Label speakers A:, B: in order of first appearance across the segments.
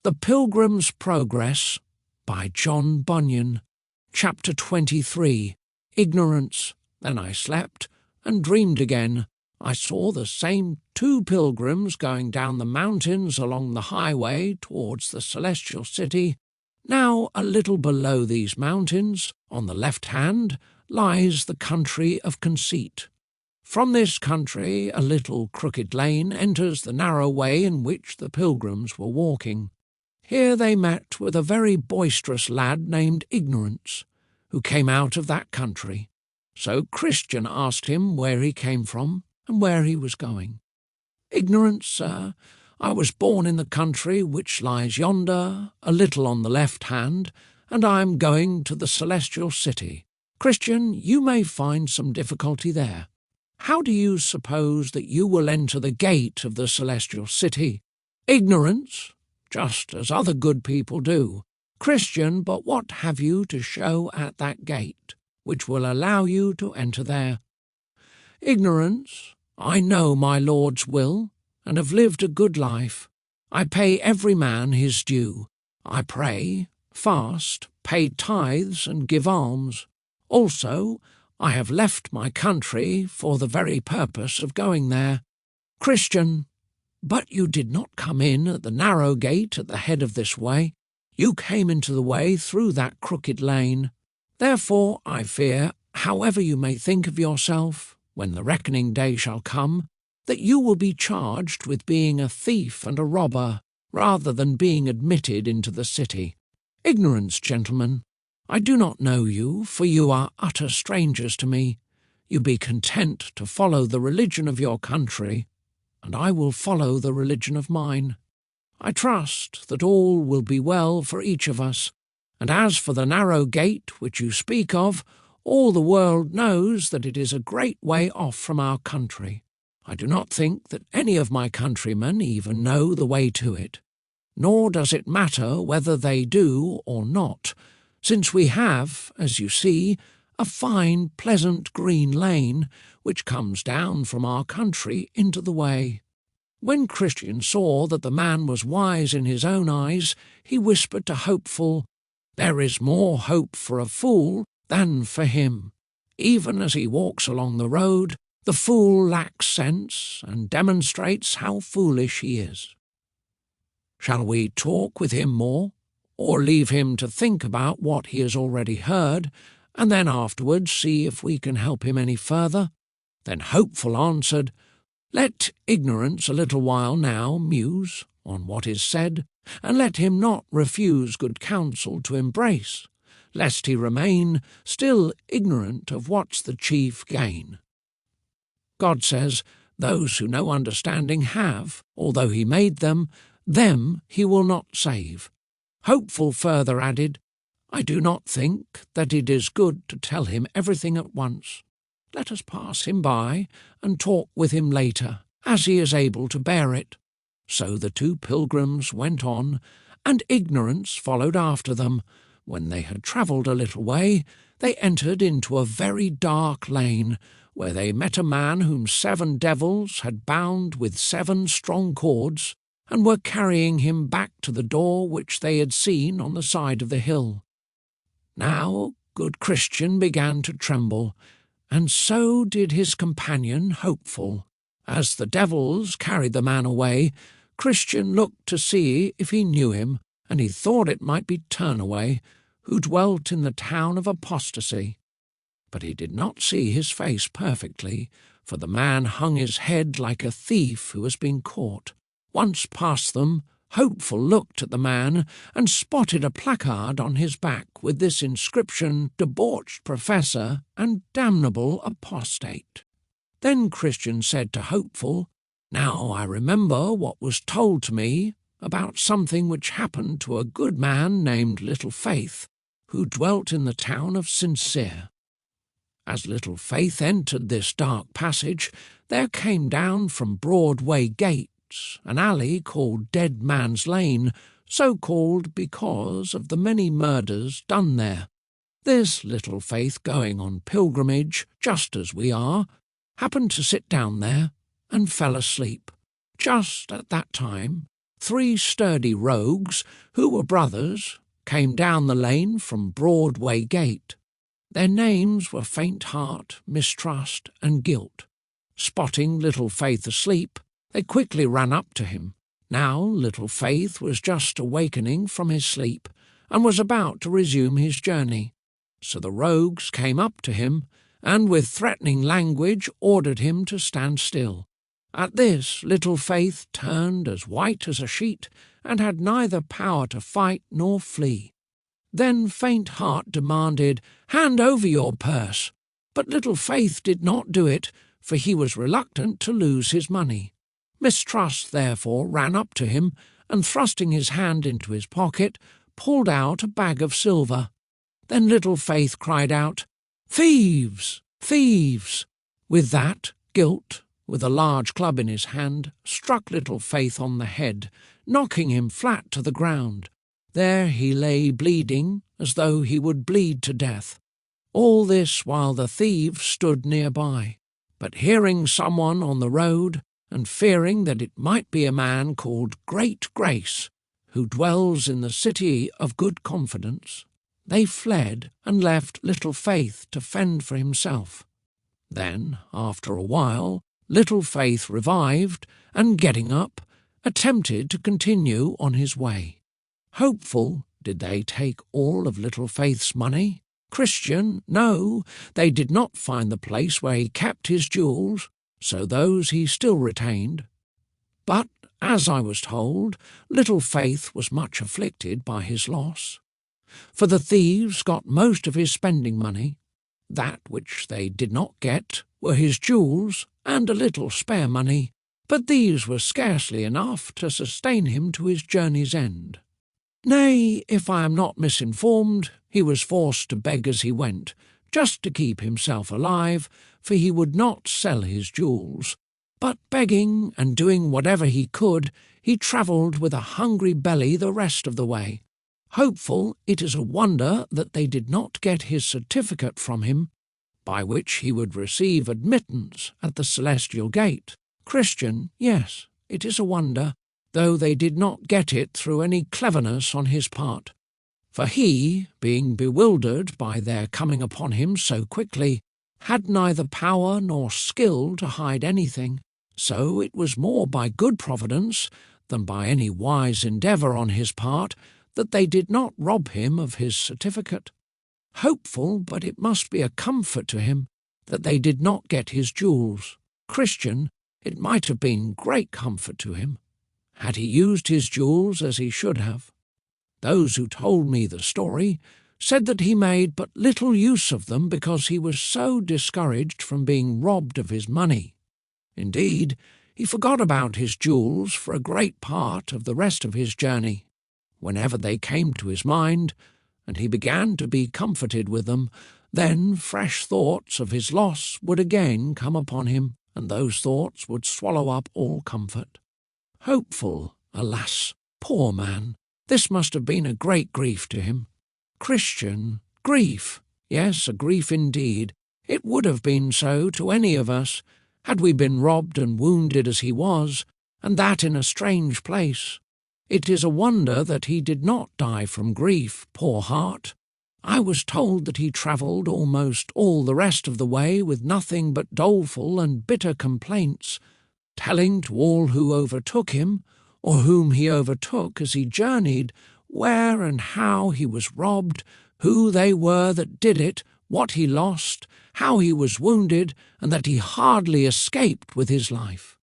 A: The Pilgrim's Progress by John Bunyan. Chapter 23. Ignorance. Then I slept and dreamed again. I saw the same two pilgrims going down the mountains along the highway towards the celestial city. Now a little below these mountains, on the left hand, lies the country of conceit. From this country a little crooked lane enters the narrow way in which the pilgrims were walking. Here they met with a very boisterous lad named Ignorance, who came out of that country. So Christian asked him where he came from and where he was going. "Ignorance, sir, I was born in the country which lies yonder, a little on the left hand, and I am going to the celestial city. Christian, you may find some difficulty there. How do you suppose that you will enter the gate of the celestial city? Ignorance, just as other good people do. Christian, but what have you to show at that gate, which will allow you to enter there? Ignorance, I know my Lord's will, and have lived a good life. I pay every man his due. I pray, fast, pay tithes, and give alms. Also, I have left my country for the very purpose of going there. Christian, but you did not come in at the narrow gate at the head of this way. You came into the way through that crooked lane. Therefore, I fear, however you may think of yourself, when the reckoning day shall come, that you will be charged with being a thief and a robber, rather than being admitted into the city. Ignorance, gentlemen, I do not know you, for you are utter strangers to me. You be content to follow the religion of your country, and I will follow the religion of mine. I trust that all will be well for each of us, and as for the narrow gate which you speak of, all the world knows that it is a great way off from our country. I do not think that any of my countrymen even know the way to it, nor does it matter whether they do or not, since we have, as you see, a fine, pleasant green lane which comes down from our country into the way. When Christian saw that the man was wise in his own eyes, he whispered to Hopeful, "There is more hope for a fool than for him. Even as he walks along the road, the fool lacks sense and demonstrates how foolish he is." Shall we talk with him more, or leave him to think about what he has already heard, and then afterwards see if we can help him any further? Then Hopeful answered, "Let Ignorance a little while now muse on what is said, and let him not refuse good counsel to embrace, lest he remain still ignorant of what's the chief gain. God says, those who no understanding have, although he made them he will not save." Hopeful further added, "I do not think that it is good to tell him everything at once. Let us pass him by and talk with him later, as he is able to bear it." So the two pilgrims went on, and Ignorance followed after them. When they had travelled a little way, they entered into a very dark lane, where they met a man whom 7 devils had bound with 7 strong cords, and were carrying him back to the door which they had seen on the side of the hill. Now good Christian began to tremble, and so did his companion Hopeful. As the devils carried the man away, Christian looked to see if he knew him, and he thought it might be Turnaway, who dwelt in the town of Apostasy. But he did not see his face perfectly, for the man hung his head like a thief who has been caught. Once past them, Hopeful looked at the man and spotted a placard on his back with this inscription, "Debauched Professor and Damnable Apostate." Then Christian said to Hopeful, "Now I remember what was told to me about something which happened to a good man named Little Faith, who dwelt in the town of Sincere. As Little Faith entered this dark passage, there came down from Broadway Gate an alley called Dead Man's Lane, so called because of the many murders done there. This Little Faith, going on pilgrimage, just as we are, happened to sit down there and fell asleep. Just at that time 3 sturdy rogues, who were brothers, came down the lane from Broadway Gate. Their names were Faint Heart, Mistrust, and Guilt. Spotting Little Faith asleep, they quickly ran up to him. Now Little Faith was just awakening from his sleep, and was about to resume his journey. So the rogues came up to him, and with threatening language ordered him to stand still. At this Little Faith turned as white as a sheet, and had neither power to fight nor flee. Then Faint Heart demanded, "Hand over your purse." But Little Faith did not do it, for he was reluctant to lose his money. Mistrust therefore ran up to him, and thrusting his hand into his pocket, pulled out a bag of silver. Then Little Faith cried out, "Thieves! Thieves!" With that, Guilt, with a large club in his hand, struck Little Faith on the head, knocking him flat to the ground. There he lay bleeding, as though he would bleed to death. All this while the thieves stood nearby. But hearing someone on the road, and fearing that it might be a man called Great Grace, who dwells in the city of good confidence, they fled and left Little Faith to fend for himself. Then, after a while, Little Faith revived, and getting up, attempted to continue on his way. Hopeful, did they take all of Little Faith's money? Christian, no, they did not find the place where he kept his jewels, so those he still retained. But, as I was told, Little Faith was much afflicted by his loss. For the thieves got most of his spending money. That which they did not get were his jewels and a little spare money, but these were scarcely enough to sustain him to his journey's end. Nay, if I am not misinformed, he was forced to beg as he went, just to keep himself alive, for he would not sell his jewels. But begging and doing whatever he could, he travelled with a hungry belly the rest of the way. Hopeful, it is a wonder that they did not get his certificate from him, by which he would receive admittance at the celestial gate. Christian, yes, it is a wonder, though they did not get it through any cleverness on his part. For he, being bewildered by their coming upon him so quickly, had neither power nor skill to hide anything, so it was more by good providence than by any wise endeavour on his part that they did not rob him of his certificate. Hopeful, but it must be a comfort to him that they did not get his jewels. Christian, it might have been great comfort to him, had he used his jewels as he should have. Those who told me the story said that he made but little use of them because he was so discouraged from being robbed of his money. Indeed, he forgot about his jewels for a great part of the rest of his journey. Whenever they came to his mind, and he began to be comforted with them, then fresh thoughts of his loss would again come upon him, and those thoughts would swallow up all comfort. Hopeful, alas, poor man, this must have been a great grief to him. Christian, grief, yes, a grief indeed. It would have been so to any of us, had we been robbed and wounded as he was, and that in a strange place. It is a wonder that he did not die from grief, poor heart. I was told that he travelled almost all the rest of the way with nothing but doleful and bitter complaints, telling to all who overtook him, or whom he overtook as he journeyed, where and how he was robbed, who they were that did it, what he lost, how he was wounded, and that he hardly escaped with his life.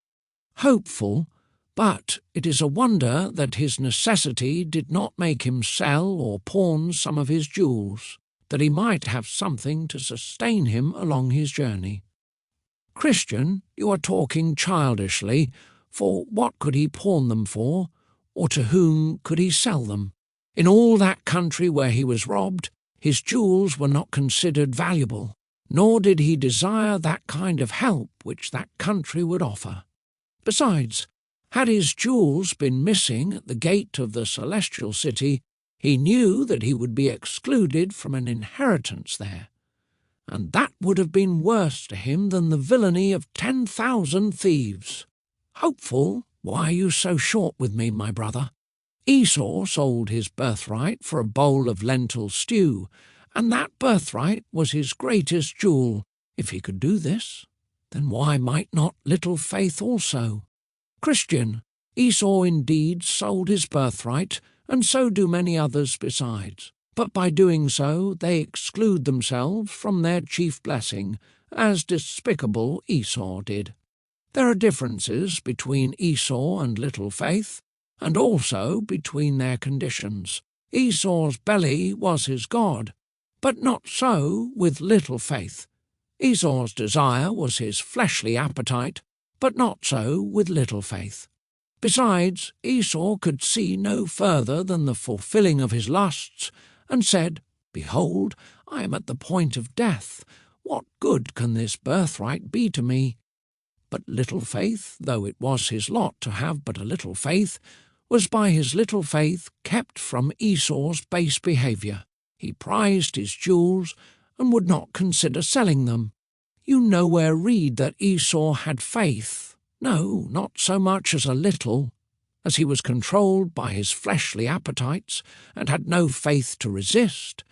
A: Hopeful, but it is a wonder that his necessity did not make him sell or pawn some of his jewels, that he might have something to sustain him along his journey. Christian, you are talking childishly, for what could he pawn them for, or to whom could he sell them? In all that country where he was robbed, his jewels were not considered valuable, nor did he desire that kind of help which that country would offer. Besides, had his jewels been missing at the gate of the celestial city, he knew that he would be excluded from an inheritance there, and that would have been worse to him than the villainy of 10,000 thieves. Hopeful, Why are you so short with me, my brother? Esau sold his birthright for a bowl of lentil stew, and that birthright was his greatest jewel. If he could do this, then why might not little faith also? Christian, Esau indeed sold his birthright, and so do many others besides. But by doing so they exclude themselves from their chief blessing, as despicable Esau did. There are differences between Esau and little faith, and also between their conditions. Esau's belly was his God, but not so with little faith. Esau's desire was his fleshly appetite, but not so with little faith. Besides, Esau could see no further than the fulfilling of his lusts, and said, Behold, I am at the point of death. What good can this birthright be to me? But little faith, though it was his lot to have but a little faith, was by his little faith kept from Esau's base behaviour. He prized his jewels, and would not consider selling them. You nowhere read that Esau had faith, no, not so much as a little. As he was controlled by his fleshly appetites, and had no faith to resist,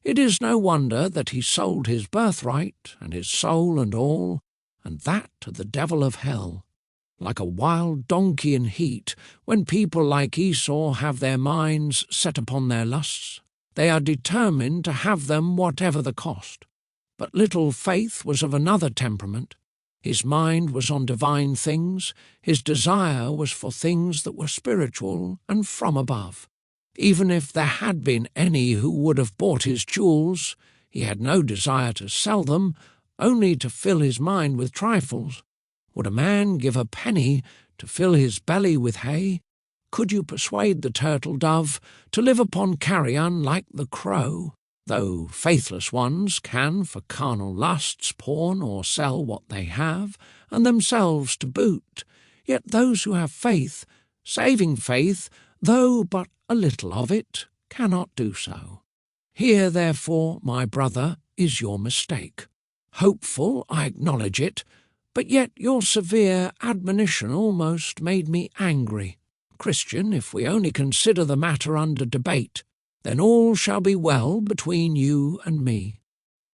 A: it is no wonder that he sold his birthright, and his soul and all, and that to the devil of hell. Like a wild donkey in heat, when people like Esau have their minds set upon their lusts, they are determined to have them whatever the cost. But little faith was of another temperament. His mind was on divine things, his desire was for things that were spiritual and from above. Even if there had been any who would have bought his jewels, he had no desire to sell them, only to fill his mind with trifles. Would a man give a penny to fill his belly with hay? Could you persuade the turtle-dove to live upon carrion like the crow? Though faithless ones can for carnal lusts pawn or sell what they have, and themselves to boot, yet those who have faith, saving faith, though but a little of it, cannot do so. Here, therefore, my brother, is your mistake. Hopeful, I acknowledge it, but yet your severe admonition almost made me angry. Christian, if we only consider the matter under debate, then all shall be well between you and me.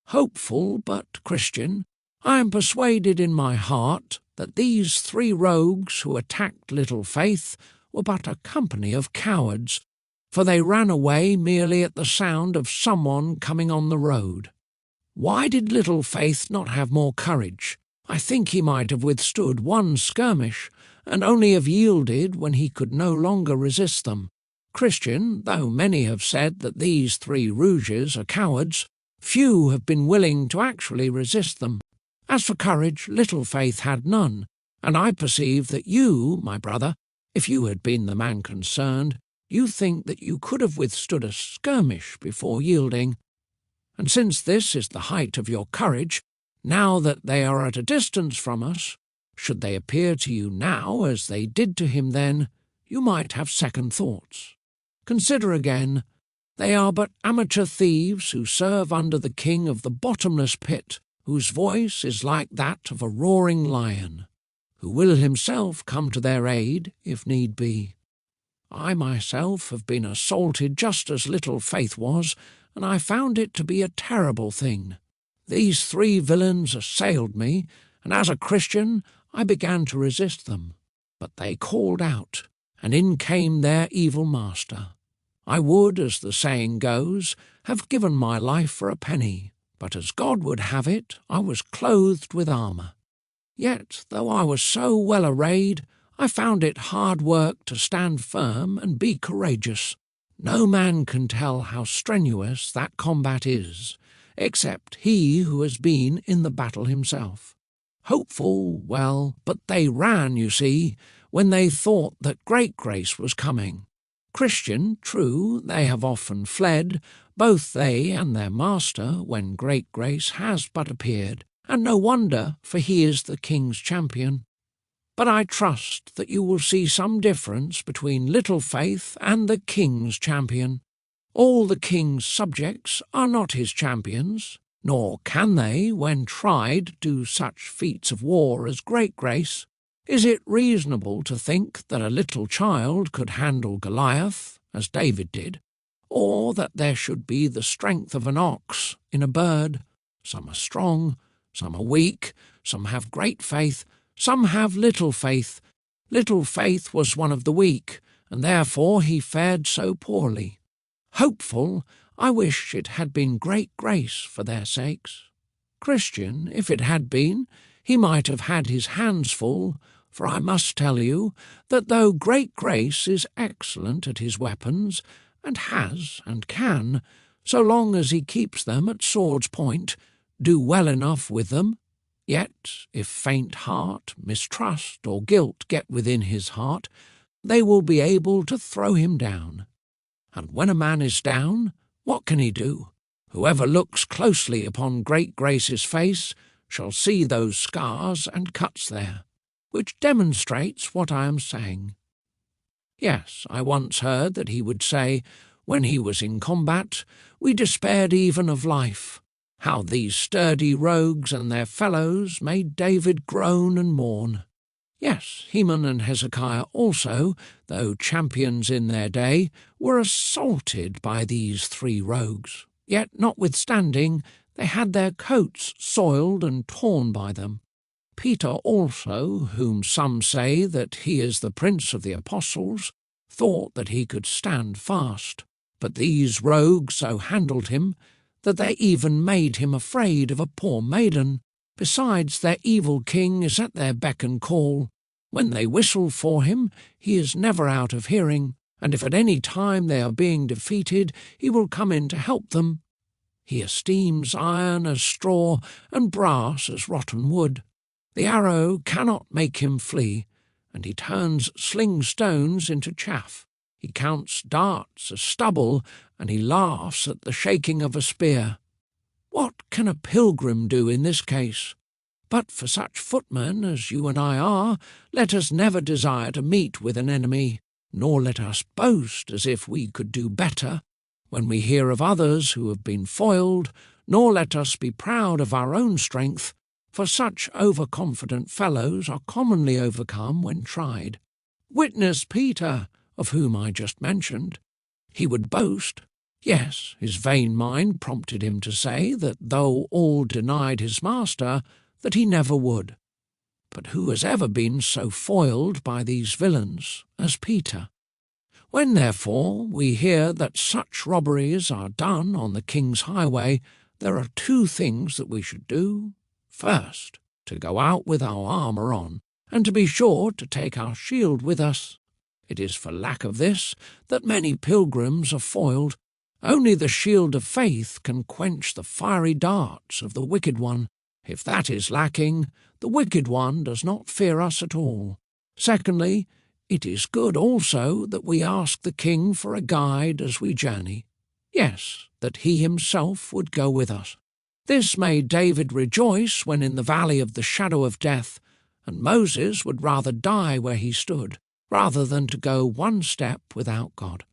A: Hopeful, but Christian, I am persuaded in my heart that these three rogues who attacked little faith were but a company of cowards, for they ran away merely at the sound of someone coming on the road. Why did little faith not have more courage? I think he might have withstood one skirmish, and only have yielded when he could no longer resist them. Christian, though many have said that these three rouges are cowards, few have been willing to actually resist them. As for courage, little faith had none, and I perceive that you, my brother, if you had been the man concerned, you think that you could have withstood a skirmish before yielding. And since this is the height of your courage, now that they are at a distance from us, should they appear to you now as they did to him then, you might have second thoughts. Consider again, they are but amateur thieves who serve under the king of the bottomless pit, whose voice is like that of a roaring lion, who will himself come to their aid if need be. I myself have been assaulted just as little faith was, and I found it to be a terrible thing. These three villains assailed me, and as a Christian I began to resist them. But they called out, and in came their evil master. I would, as the saying goes, have given my life for a penny, but as God would have it, I was clothed with armour. Yet, though I was so well arrayed, I found it hard work to stand firm and be courageous. No man can tell how strenuous that combat is, except he who has been in the battle himself. Hopeful, well, but they ran, you see, when they thought that great grace was coming. Christian, true, they have often fled, both they and their master, when great grace has but appeared, and no wonder, for he is the king's champion. But I trust that you will see some difference between little faith and the king's champion. All the king's subjects are not his champions, nor can they, when tried, do such feats of war as great grace. Is it reasonable to think that a little child could handle Goliath, as David did, or that there should be the strength of an ox in a bird? Some are strong, some are weak, some have great faith, some have little faith. Little faith was one of the weak, and therefore he fared so poorly. Hopeful, I wish it had been great grace for their sakes. Christian, if it had been, he might have had his hands full, for I must tell you that though great grace is excellent at his weapons, and has and can, so long as he keeps them at sword's point, do well enough with them, yet if faint heart, mistrust, or guilt get within his heart, they will be able to throw him down. And when a man is down, what can he do? Whoever looks closely upon great grace's face shall see those scars and cuts there, which demonstrates what I am saying. Yes, I once heard that he would say, when he was in combat, we despaired even of life. How these sturdy rogues and their fellows made David groan and mourn. Yes, Heman and Hezekiah also, though champions in their day, were assaulted by these three rogues. Yet notwithstanding, they had their coats soiled and torn by them. Peter also, whom some say that he is the prince of the apostles, thought that he could stand fast. But these rogues so handled him that they even made him afraid of a poor maiden. Besides, their evil king is at their beck and call. When they whistle for him, he is never out of hearing, and if at any time they are being defeated, he will come in to help them. He esteems iron as straw and brass as rotten wood. The arrow cannot make him flee, and he turns sling stones into chaff. He counts darts as stubble, and he laughs at the shaking of a spear. What can a pilgrim do in this case? But for such footmen as you and I are, let us never desire to meet with an enemy, nor let us boast as if we could do better when we hear of others who have been foiled, nor let us be proud of our own strength, for such overconfident fellows are commonly overcome when tried. Witness Peter, of whom I just mentioned. He would boast. Yes, his vain mind prompted him to say that though all denied his master, that he never would. But who has ever been so foiled by these villains as Peter? When, therefore, we hear that such robberies are done on the king's highway, there are two things that we should do. First, to go out with our armour on, and to be sure to take our shield with us. It is for lack of this that many pilgrims are foiled. Only the shield of faith can quench the fiery darts of the wicked one. If that is lacking, the wicked one does not fear us at all. Secondly, it is good also that we ask the king for a guide as we journey. Yes, that he himself would go with us. This made David rejoice when in the valley of the shadow of death, and Moses would rather die where he stood, rather than to go one step without God.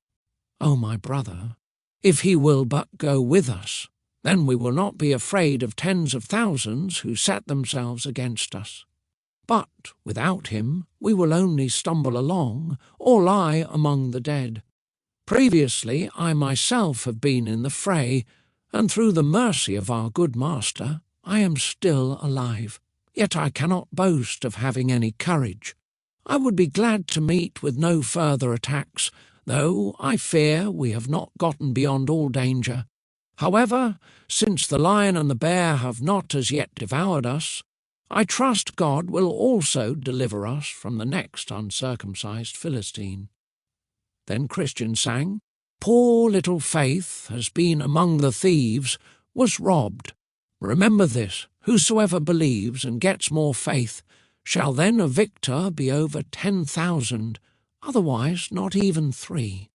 A: Oh, my brother, if he will but go with us, then we will not be afraid of tens of thousands who set themselves against us. But without him we will only stumble along or lie among the dead. Previously I myself have been in the fray, and through the mercy of our good master I am still alive. Yet I cannot boast of having any courage. I would be glad to meet with no further attacks, though I fear we have not gotten beyond all danger. However, since the lion and the bear have not as yet devoured us, I trust God will also deliver us from the next uncircumcised Philistine. Then Christian sang, Poor little Faith has been among the thieves, was robbed. Remember this, whosoever believes and gets more faith, shall then a victor be over 10,000, otherwise not even 3.